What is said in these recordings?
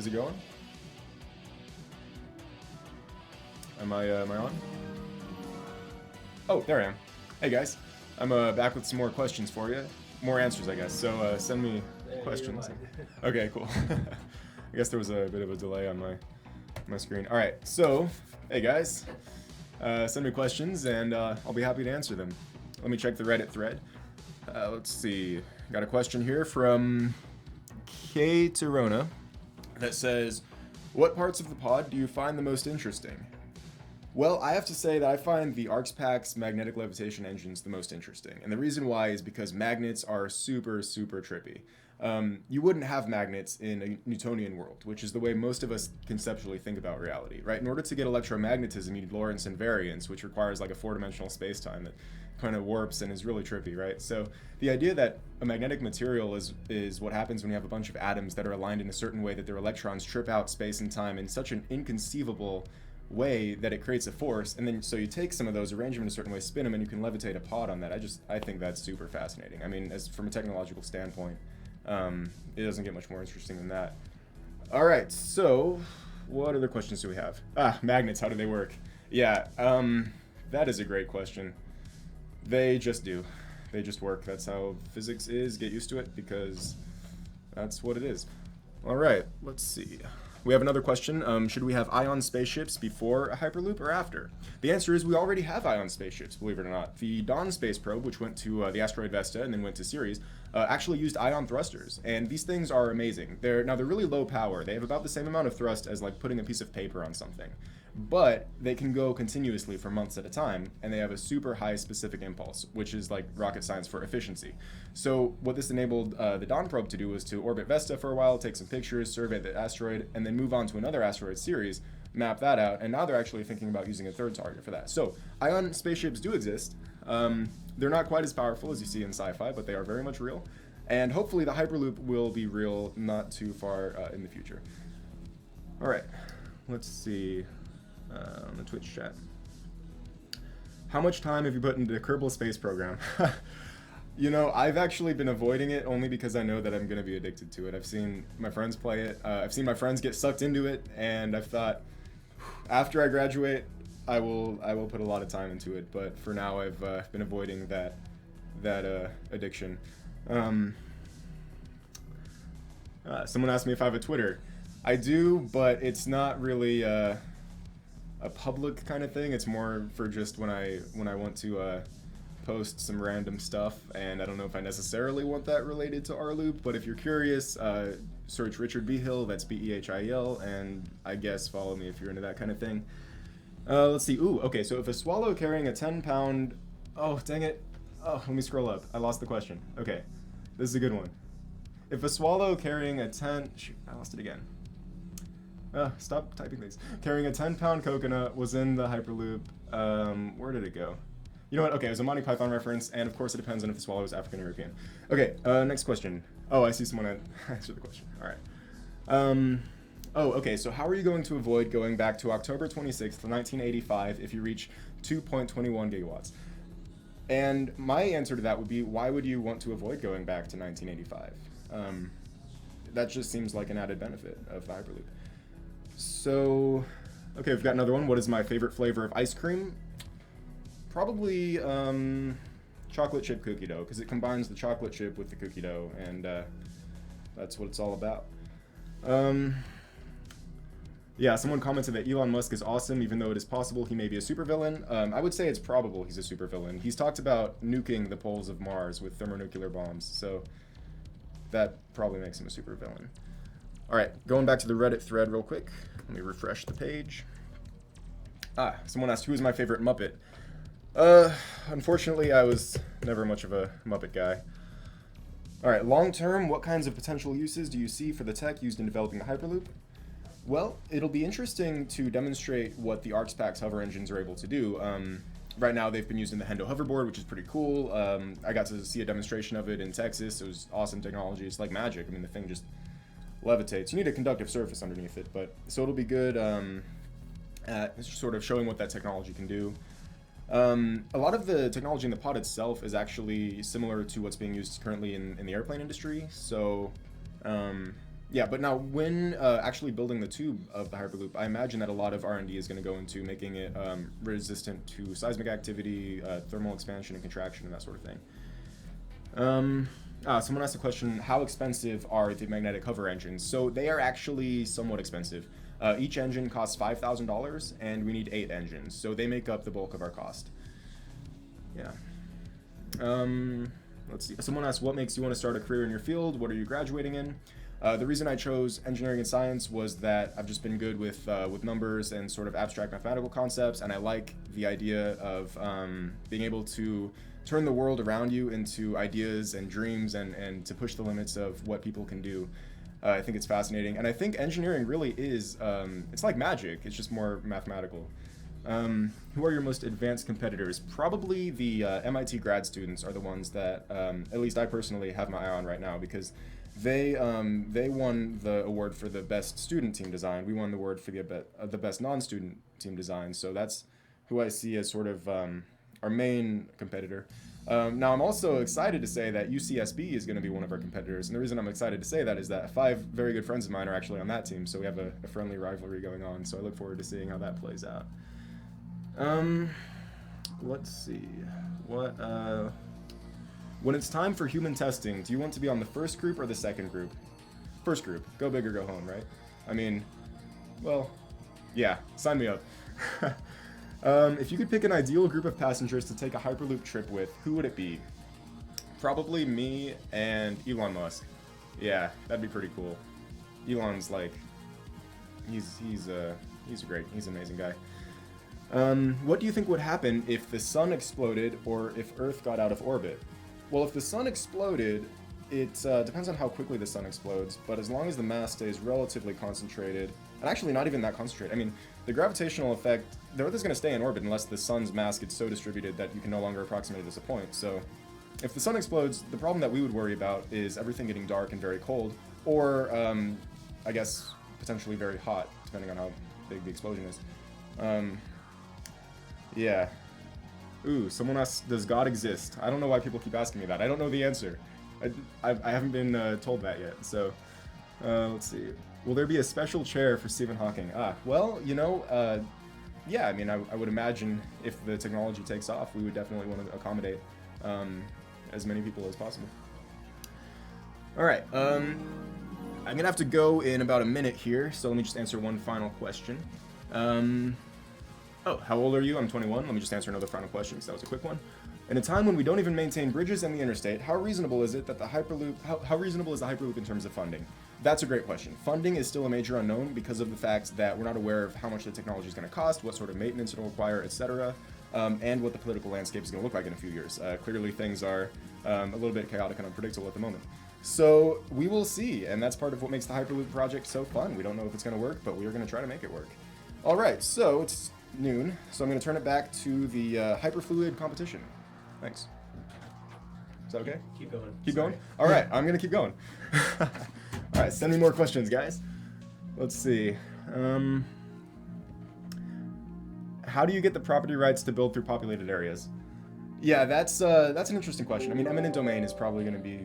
Is it going? Am I on? Oh, there I am. Hey guys, I'm back with some more questions for you. More answers, I guess. So send me questions. Okay, cool. I guess there was a bit of a delay on my screen. All right, so hey guys, send me questions and I'll be happy to answer them. Let me check the Reddit thread. Let's see. Got a question here from K Tirona that says, "What parts of the pod do you find the most interesting?" Well, I have to say that I find the ArcSPAC's magnetic levitation engines the most interesting. And the reason why is because magnets are super, super trippy. You wouldn't have magnets in a Newtonian world, which is the way most of us conceptually think about reality, right? In order to get electromagnetism, you need Lorentz invariance, which requires like a four-dimensional space-time that kind of warps and is really trippy, right? So the idea that a magnetic material is what happens when you have a bunch of atoms that are aligned in a certain way that their electrons trip out space and time in such an inconceivable way that it creates a force, and then so you take some of those, arrange them in a certain way, spin them, and you can levitate a pod on that. I think that's super fascinating. I mean, as from a technological standpoint, it doesn't get much more interesting than that. All right, so what other questions do we have? Magnets, how do they work? Yeah, that is a great question. They just do. They just work. That's how physics is. Get used to it, because that's what it is. All right, let's see. We have another question. Should we have ion spaceships before a Hyperloop or after? The answer is we already have ion spaceships, believe it or not. The Dawn space probe, which went to the asteroid Vesta and then went to Ceres, actually used ion thrusters. And these things are amazing. They're really low power. They have about the same amount of thrust as like putting a piece of paper on something. But they can go continuously for months at a time, and they have a super high specific impulse, which is like rocket science for efficiency. So what this enabled the Dawn probe to do was to orbit Vesta for a while, take some pictures, survey the asteroid, and then move on to another asteroid Ceres, map that out, and now they're actually thinking about using a third target for that. So ion spaceships do exist. They're not quite as powerful as you see in sci-fi, but they are very much real. And hopefully the Hyperloop will be real not too far in the future. All right, let's see. On the Twitch chat. How much time have you put into the Kerbal space program? You know, I've actually been avoiding it only because I know that I'm going to be addicted to it. I've seen my friends play it. I've seen my friends get sucked into it, and I've thought, after I graduate, I will put a lot of time into it. But for now, I've been avoiding that addiction. Someone asked me if I have a Twitter. I do, but it's not really a public kind of thing. It's more for just when I want to post some random stuff, and I don't know if I necessarily want that related to rLoop, but if you're curious, search Richard Behil, that's Behil, and I guess follow me if you're into that kind of thing. Let's see. Ooh, okay, so if a swallow carrying a 10-pound... Oh, dang it. Oh, let me scroll up. I lost the question. Okay, this is a good one. If a swallow carrying a 10... Shoot, I lost it again. Stop typing things. Carrying a 10-pound coconut was in the Hyperloop. Where did it go? You know what? Okay, it was a Monty Python reference, and of course it depends on if the swallow is African or European. Okay, next question. Oh, I see someone answered the question. All right. Okay, so how are you going to avoid going back to October 26th, 1985 if you reach 2.21 gigawatts? And my answer to that would be, why would you want to avoid going back to 1985? That just seems like an added benefit of the Hyperloop. So, okay, we've got another one. What is my favorite flavor of ice cream? Probably chocolate chip cookie dough, because it combines the chocolate chip with the cookie dough, and that's what it's all about. Yeah, someone commented that Elon Musk is awesome, even though it is possible he may be a supervillain. I would say it's probable he's a supervillain. He's talked about nuking the poles of Mars with thermonuclear bombs, so that probably makes him a supervillain. All right, going back to the Reddit thread real quick. Let me refresh the page. Someone asked, who is my favorite Muppet? Unfortunately, I was never much of a Muppet guy. All right, long term, what kinds of potential uses do you see for the tech used in developing the Hyperloop? Well, it'll be interesting to demonstrate what the ArcSPAC's hover engines are able to do. Right now, they've been used in the Hendo hoverboard, which is pretty cool. I got to see a demonstration of it in Texas. It was awesome technology. It's like magic. I mean, the thing just levitates. You need a conductive surface underneath it, but so it'll be good at sort of showing what that technology can do. A lot of the technology in the pod itself is actually similar to what's being used currently in the airplane industry. So Yeah, but now when actually building the tube of the Hyperloop, I imagine that a lot of R&D is going to go into making it resistant to seismic activity, thermal expansion and contraction, and that sort of thing. Someone asked a question, how expensive are the magnetic hover engines? So they are actually somewhat expensive. Each engine costs $5,000, and we need 8 engines, so they make up the bulk of our cost. Yeah. Let's see. Someone asked, what makes you want to start a career in your field? What are you graduating in? The reason I chose engineering and science was that I've just been good with numbers and sort of abstract mathematical concepts, and I like the idea of being able to turn the world around you into ideas and dreams and to push the limits of what people can do. I think it's fascinating, and I think engineering really is, it's like magic, it's just more mathematical. Who are your most advanced competitors? Probably the MIT grad students are the ones that, at least I personally have my eye on right now, because they won the award for the best student team design. We won the award for the best non-student team design. So that's who I see as sort of our main competitor. Now I'm also excited to say that UCSB is going to be one of our competitors, and the reason I'm excited to say that is that 5 very good friends of mine are actually on that team. So we have a friendly rivalry going on. So I look forward to seeing how that plays out. Let's see. When it's time for human testing, do you want to be on the first group or the second group? First group. Go big or go home, right? I mean, well, yeah, sign me up. If you could pick an ideal group of passengers to take a Hyperloop trip with, who would it be? Probably me and Elon Musk. Yeah, that'd be pretty cool. Elon's like, he's great. He's an amazing guy. What do you think would happen if the sun exploded or if Earth got out of orbit? Well, if the sun exploded, it depends on how quickly the sun explodes, but as long as the mass stays relatively concentrated, and actually not even that concentrated, I mean, the gravitational effect, the Earth is going to stay in orbit unless the sun's mass gets so distributed that you can no longer approximate it as a point. So if the sun explodes, the problem that we would worry about is everything getting dark and very cold, or I guess potentially very hot, depending on how big the explosion is. Yeah. Ooh, someone asked, does God exist? I don't know why people keep asking me that. I don't know the answer. I haven't been told that yet. So, let's see. Will there be a special chair for Stephen Hawking? Well, you know, yeah, I mean, I would imagine if the technology takes off, we would definitely want to accommodate as many people as possible. All right. I'm going to have to go in about a minute here, so let me just answer one final question. Oh, how old are you? I'm 21. Let me just answer another final question because that was a quick one. In a time when we don't even maintain bridges and the interstate, how reasonable is it that the Hyperloop, how reasonable is the Hyperloop in terms of funding? That's a great question. Funding is still a major unknown because of the fact that we're not aware of how much the technology is going to cost, what sort of maintenance it will require, etc., and what the political landscape is going to look like in a few years. Clearly, things are a little bit chaotic and unpredictable at the moment. So we will see, and that's part of what makes the Hyperloop project so fun. We don't know if it's going to work, but we are going to try to make it work. All right, so it's noon, so I'm going to turn it back to the hyperfluid competition. Thanks. Is that okay? Keep going. Keep going? All right, I'm going to keep going. All right, send me more questions, guys. Let's see. How do you get the property rights to build through populated areas? Yeah, that's an interesting question. I mean, eminent domain is probably going to be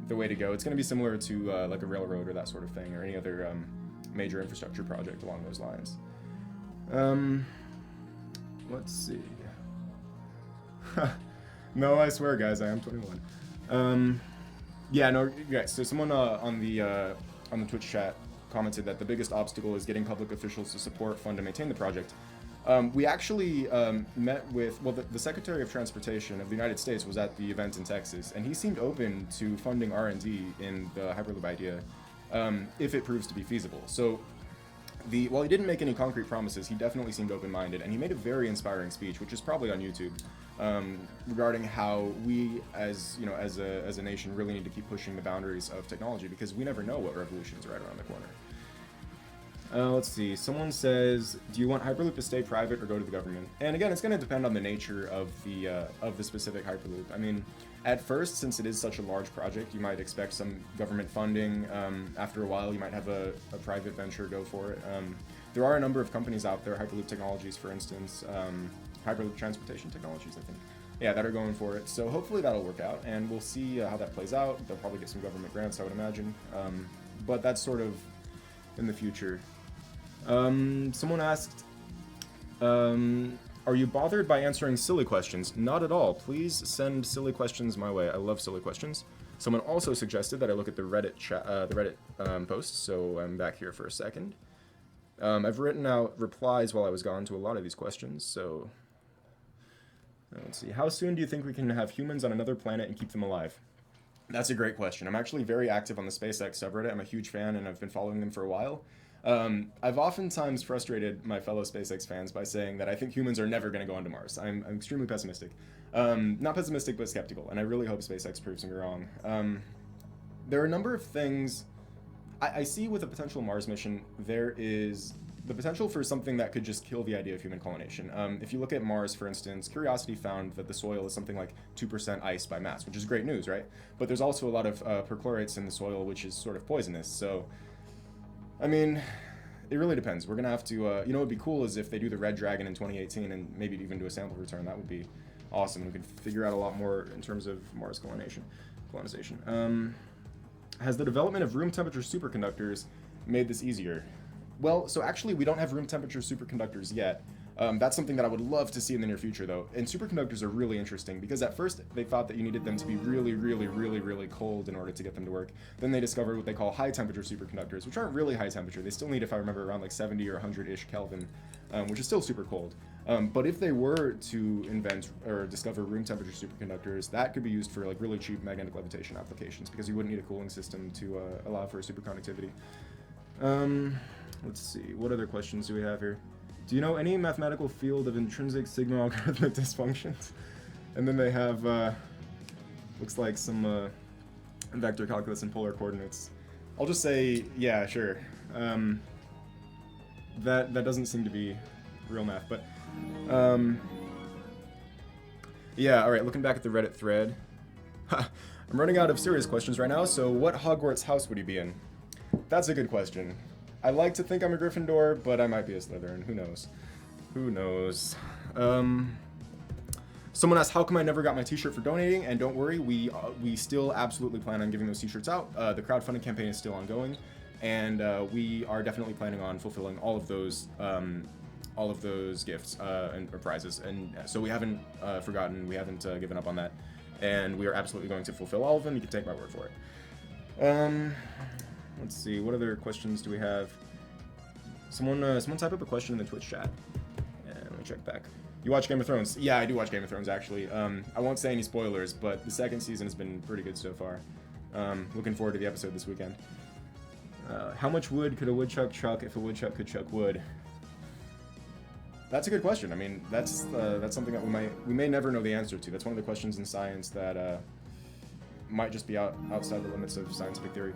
the way to go. It's going to be similar to like a railroad or that sort of thing, or any other major infrastructure project along those lines. Let's see. No, I swear, guys, I am 21. Yeah, no, yeah. So someone on the Twitch chat commented that the biggest obstacle is getting public officials to support, fund, and maintain the project. We actually met with, well, the Secretary of Transportation of the United States was at the event in Texas, and he seemed open to funding R&D in the Hyperloop idea if it proves to be feasible. So while he didn't make any concrete promises, he definitely seemed open-minded, and he made a very inspiring speech, which is probably on YouTube, regarding how we, as a nation, really need to keep pushing the boundaries of technology because we never know what revolution is right around the corner. Let's see. Someone says, "Do you want Hyperloop to stay private or go to the government?" And again, it's going to depend on the nature of the specific Hyperloop. I mean, at first, since it is such a large project, you might expect some government funding. After a while, you might have a private venture go for it. There are a number of companies out there, Hyperloop Technologies, for instance, Hyperloop Transportation Technologies, I think. Yeah, that are going for it. So hopefully that'll work out, and we'll see how that plays out. They'll probably get some government grants, I would imagine. but that's sort of in the future. Someone asked, are you bothered by answering silly questions? Not at all. Please send silly questions my way. I love silly questions. Someone also suggested that I look at the Reddit posts, so I'm back here for a second. I've written out replies while I was gone to a lot of these questions, so let's see. How soon do you think we can have humans on another planet and keep them alive? That's a great question. I'm actually very active on the SpaceX subreddit. I'm a huge fan, and I've been following them for a while. I've oftentimes frustrated my fellow SpaceX fans by saying that I think humans are never going to go onto Mars. I'm extremely pessimistic. Not pessimistic, but skeptical, and I really hope SpaceX proves me wrong. There are a number of things I see with a potential Mars mission. There is the potential for something that could just kill the idea of human colonization. If you look at Mars, for instance, Curiosity found that the soil is something like 2% ice by mass, which is great news, right? But there's also a lot of perchlorates in the soil, which is sort of poisonous. So, I mean, it really depends. We're going to have to, what would be cool is if they do the Red Dragon in 2018 and maybe even do a sample return. That would be awesome. We could figure out a lot more in terms of Mars colonization. Has the development of room temperature superconductors made this easier? Well, so actually we don't have room temperature superconductors yet. That's something that I would love to see in the near future, though. And superconductors are really interesting because at first they thought that you needed them to be really, really, really, really cold in order to get them to work. Then they discovered what they call high temperature superconductors, which aren't really high temperature. They still need, if I remember, around like 70 or 100-ish Kelvin, which is still super cold. But if they were to invent or discover room temperature superconductors, that could be used for like really cheap magnetic levitation applications because you wouldn't need a cooling system to allow for superconductivity. Let's see, what other questions do we have here? Do you know any mathematical field of intrinsic sigma algorithmic dysfunctions? And then they have, looks like some vector calculus and polar coordinates. I'll just say, yeah, sure. That doesn't seem to be real math, but yeah, all right, looking back at the Reddit thread. I'm running out of serious questions right now, so what Hogwarts house would you be in? That's a good question. I like to think I'm a Gryffindor, but I might be a Slytherin. Who knows? Who knows? Someone asked, how come I never got my t-shirt for donating? And don't worry, we still absolutely plan on giving those t-shirts out. The crowdfunding campaign is still ongoing, and we are definitely planning on fulfilling all of those gifts or prizes. And so we haven't forgotten, we haven't given up on that, and we are absolutely going to fulfill all of them. You can take my word for it. Let's see, what other questions do we have? Someone type up a question in the Twitch chat. Let me check back. You watch Game of Thrones? Yeah, I do watch Game of Thrones, actually. I won't say any spoilers, but the second season has been pretty good so far. Looking forward to the episode this weekend. How much wood could a woodchuck chuck if a woodchuck could chuck wood? That's a good question. I mean, that's something that we may never know the answer to. That's one of the questions in science that might just be outside the limits of scientific theory.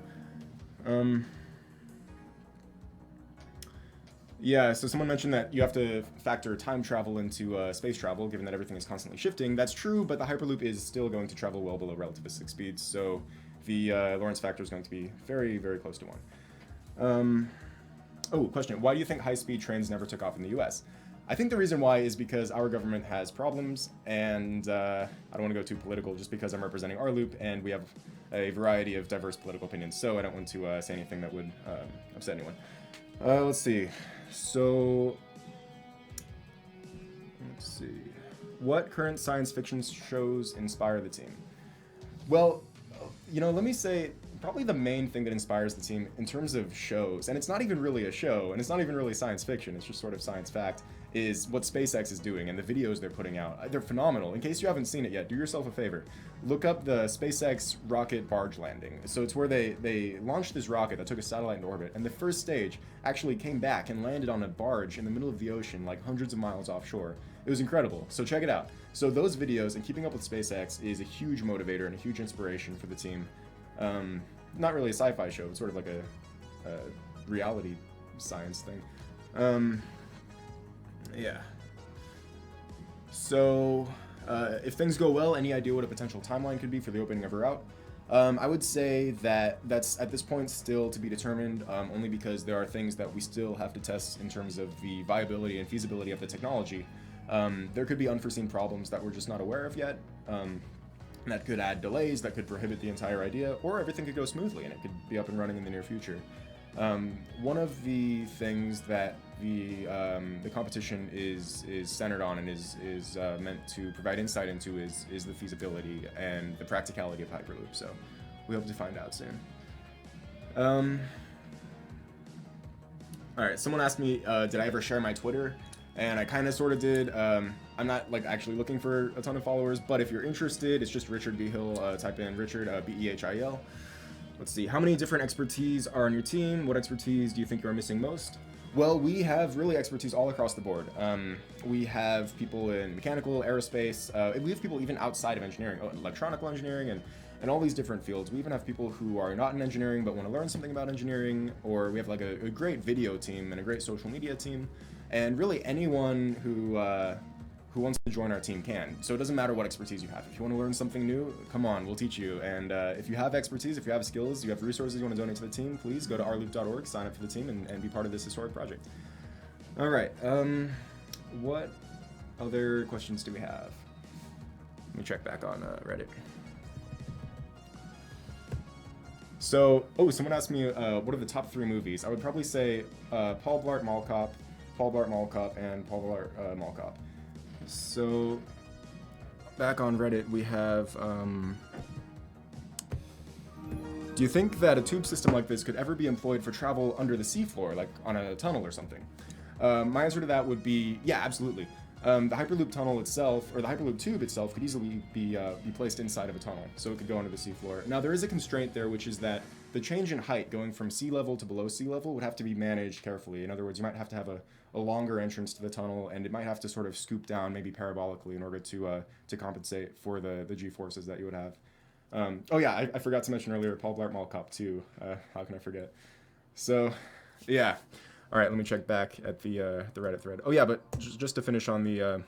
Yeah, so someone mentioned that you have to factor time travel into space travel, given that everything is constantly shifting. That's true, but the Hyperloop is still going to travel well below relativistic speeds, so the Lorentz factor is going to be very, very close to 1. Oh, question. Why do you think high-speed trains never took off in the US? I think the reason why is because our government has problems, and I don't want to go too political just because I'm representing rLoop, and we have a variety of diverse political opinions, so I don't want to say anything that would upset anyone. Let's see. So, let's see. What current science fiction shows inspire the team? Well, let me say probably the main thing that inspires the team in terms of shows, and it's not even really a show, and it's not even really science fiction, it's just sort of science fact, is what SpaceX is doing and the videos they're putting out. They're phenomenal. In case you haven't seen it yet, do yourself a favor. Look up the SpaceX rocket barge landing. So it's where they launched this rocket that took a satellite into orbit, and the first stage actually came back and landed on a barge in the middle of the ocean, like hundreds of miles offshore. It was incredible. So check it out. So those videos and keeping up with SpaceX is a huge motivator and a huge inspiration for the team. Not really a sci-fi show, it's sort of like a reality science thing. Yeah. So, if things go well, any idea what a potential timeline could be for the opening of a route? I would say that that's at this point still to be determined, only because there are things that we still have to test in terms of the viability and feasibility of the technology. There could be unforeseen problems that we're just not aware of yet. And that could add delays, that could prohibit the entire idea, or everything could go smoothly and it could be up and running in the near future. One of the things that the competition is centered on and is meant to provide insight into is the feasibility and the practicality of Hyperloop. So we hope to find out soon. All right, someone asked me, did I ever share my Twitter? And I kind of sort of did. I'm not like actually looking for a ton of followers, but if you're interested, it's just Richard B. Hill. Type in Richard, Behil. Let's see, how many different expertise are on your team? What expertise do you think you are missing most? Well, we have really expertise all across the board. We have people in mechanical, aerospace. We have people even outside of engineering, electronical engineering, and all these different fields. We even have people who are not in engineering but want to learn something about engineering, or we have like a great video team and a great social media team. And really anyone who wants to join our team can. So it doesn't matter what expertise you have. If you want to learn something new, come on, we'll teach you. And if you have expertise, if you have skills, you have resources you want to donate to the team, please go to rLoop.org, sign up for the team, and be part of this historic project. All right, what other questions do we have? Let me check back on Reddit. So, someone asked me, what are the top 3 movies? I would probably say Paul Blart Mall Cop, and Paul Blart Mall Cop. So, back on Reddit, we have, do you think that a tube system like this could ever be employed for travel under the seafloor, like on a tunnel or something? My answer to that would be, yeah, absolutely. The Hyperloop tunnel itself, or the Hyperloop tube itself, could easily be placed inside of a tunnel, so it could go under the seafloor. Now, there is a constraint there, which is that the change in height going from sea level to below sea level would have to be managed carefully. In other words, you might have to have a longer entrance to the tunnel, and it might have to sort of scoop down, maybe parabolically, in order to compensate for the G-forces that you would have. Oh yeah, I forgot to mention earlier, Paul Blart Mall Cop 2. How can I forget? So, yeah. All right, let me check back at the Reddit thread. Oh yeah, but just to finish on the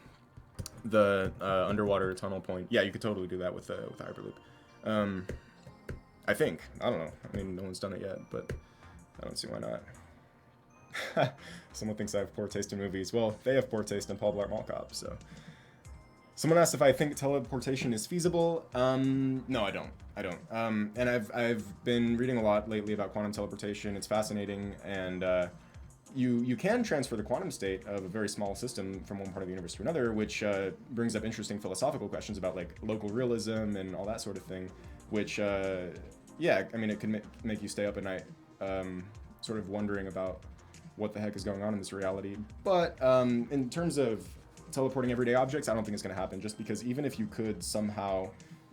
underwater tunnel point, yeah, you could totally do that with Hyperloop. I think. I don't know. I mean, no one's done it yet, but I don't see why not. Someone thinks I have poor taste in movies. Well, they have poor taste in Paul Blart Mall Cop, so. Someone asked if I think teleportation is feasible. No, I don't. And I've been reading a lot lately about quantum teleportation. It's fascinating, and you can transfer the quantum state of a very small system from one part of the universe to another, which brings up interesting philosophical questions about like local realism and all that sort of thing, which, yeah, I mean, it can make you stay up at night sort of wondering about what the heck is going on in this reality. But in terms of teleporting everyday objects, I don't think it's going to happen, just because even if you could somehow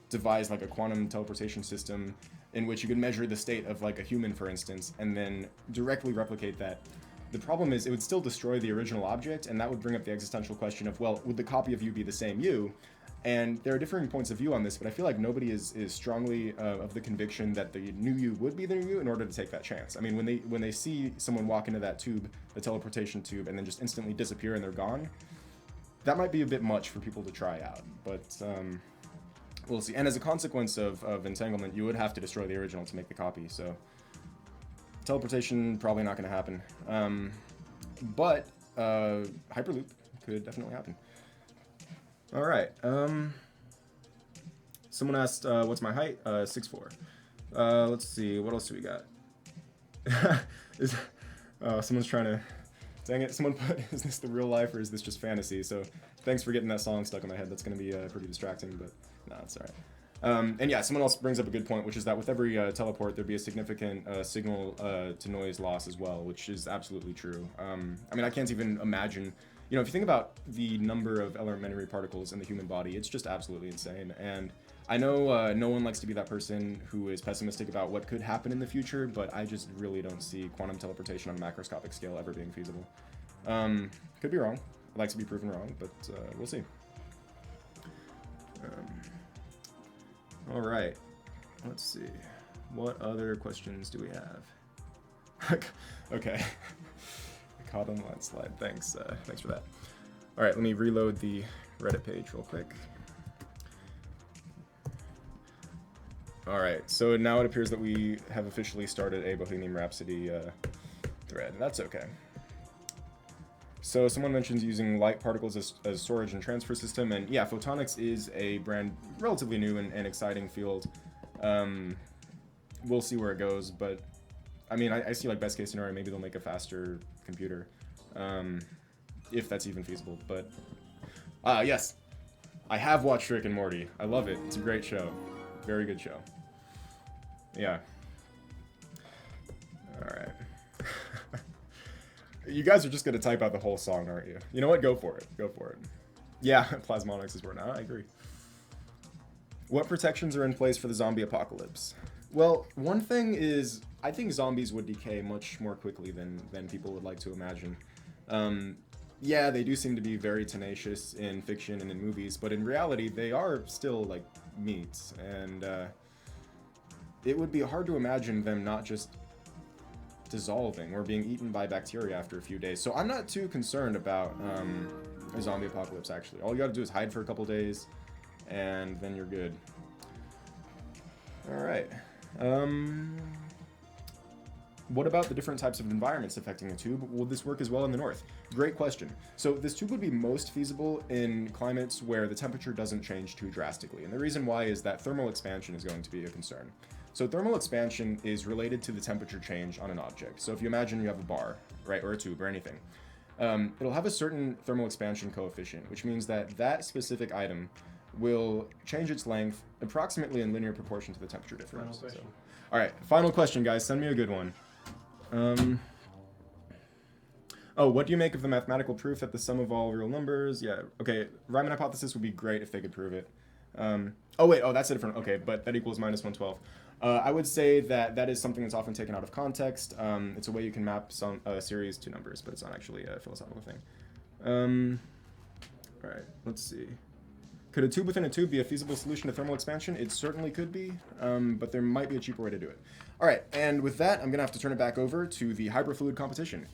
devise like a quantum teleportation system in which you could measure the state of like a human, for instance, and then directly replicate that, the problem is it would still destroy the original object, and that would bring up the existential question of, well, would the copy of you be the same you? And there are differing points of view on this, but I feel like nobody is strongly of the conviction that the new you would be the new you in order to take that chance. I mean, when they see someone walk into that tube, the teleportation tube, and then just instantly disappear and they're gone, that might be a bit much for people to try out, but we'll see. And as a consequence of entanglement, you would have to destroy the original to make the copy, so teleportation probably not going to happen. But Hyperloop could definitely happen. All right. Someone asked, what's my height? 6'4". Let's see. What else do we got? Someone's trying to... Dang it. Someone put, is this the real life or is this just fantasy? So thanks for getting that song stuck in my head. That's going to be pretty distracting, but no, it's all right. And yeah, someone else brings up a good point, which is that with every teleport, there'd be a significant signal to noise loss as well, which is absolutely true. I mean, I can't even imagine... You know, if you think about the number of elementary particles in the human body, it's just absolutely insane. And I know no one likes to be that person who is pessimistic about what could happen in the future, but I just really don't see quantum teleportation on a macroscopic scale ever being feasible. Could be wrong. I'd like to be proven wrong, but we'll see. All right. Let's see. What other questions do we have? Okay. Caught on the landslide. Thanks for that. All right, let me reload the Reddit page real quick. All right, so now it appears that we have officially started a Bohemian Rhapsody thread. That's okay. So someone mentions using light particles as storage and transfer system, and yeah, photonics is a relatively new and exciting field. We'll see where it goes, but I mean, I see like best case scenario, maybe they'll make a faster computer, if that's even feasible. But yes, I have watched Rick and Morty. I love it. It's a great show, very good show. Yeah. All right. You guys are just gonna type out the whole song, aren't you? You know what? Go for it. Go for it. Yeah, plasmonics is word. I agree. What protections are in place for the zombie apocalypse? Well, one thing is, I think zombies would decay much more quickly than people would like to imagine. Yeah, they do seem to be very tenacious in fiction and in movies, but in reality, they are still like meats, and it would be hard to imagine them not just dissolving or being eaten by bacteria after a few days. So I'm not too concerned about a zombie apocalypse, actually. All you gotta do is hide for a couple days, and then you're good. Alright. What about the different types of environments affecting the tube? Will this work as well in the north? Great question. So this tube would be most feasible in climates where the temperature doesn't change too drastically. And the reason why is that thermal expansion is going to be a concern. So thermal expansion is related to the temperature change on an object. So if you imagine you have a bar, right, or a tube or anything, it'll have a certain thermal expansion coefficient, which means that that specific item will change its length approximately in linear proportion to the temperature difference. So, all right, final question, guys. Send me a good one. Oh, what do you make of the mathematical proof that the sum of all real numbers? Yeah, okay, Reimann hypothesis would be great if they could prove it. Oh wait, that's a different, okay, but that equals minus 112. I would say that is something that's often taken out of context. It's a way you can map a series to numbers, but it's not actually a philosophical thing. All right, let's see. Could a tube within a tube be a feasible solution to thermal expansion? It certainly could be, but there might be a cheaper way to do it. All right, and with that, I'm gonna have to turn it back over to the hyperfluid competition.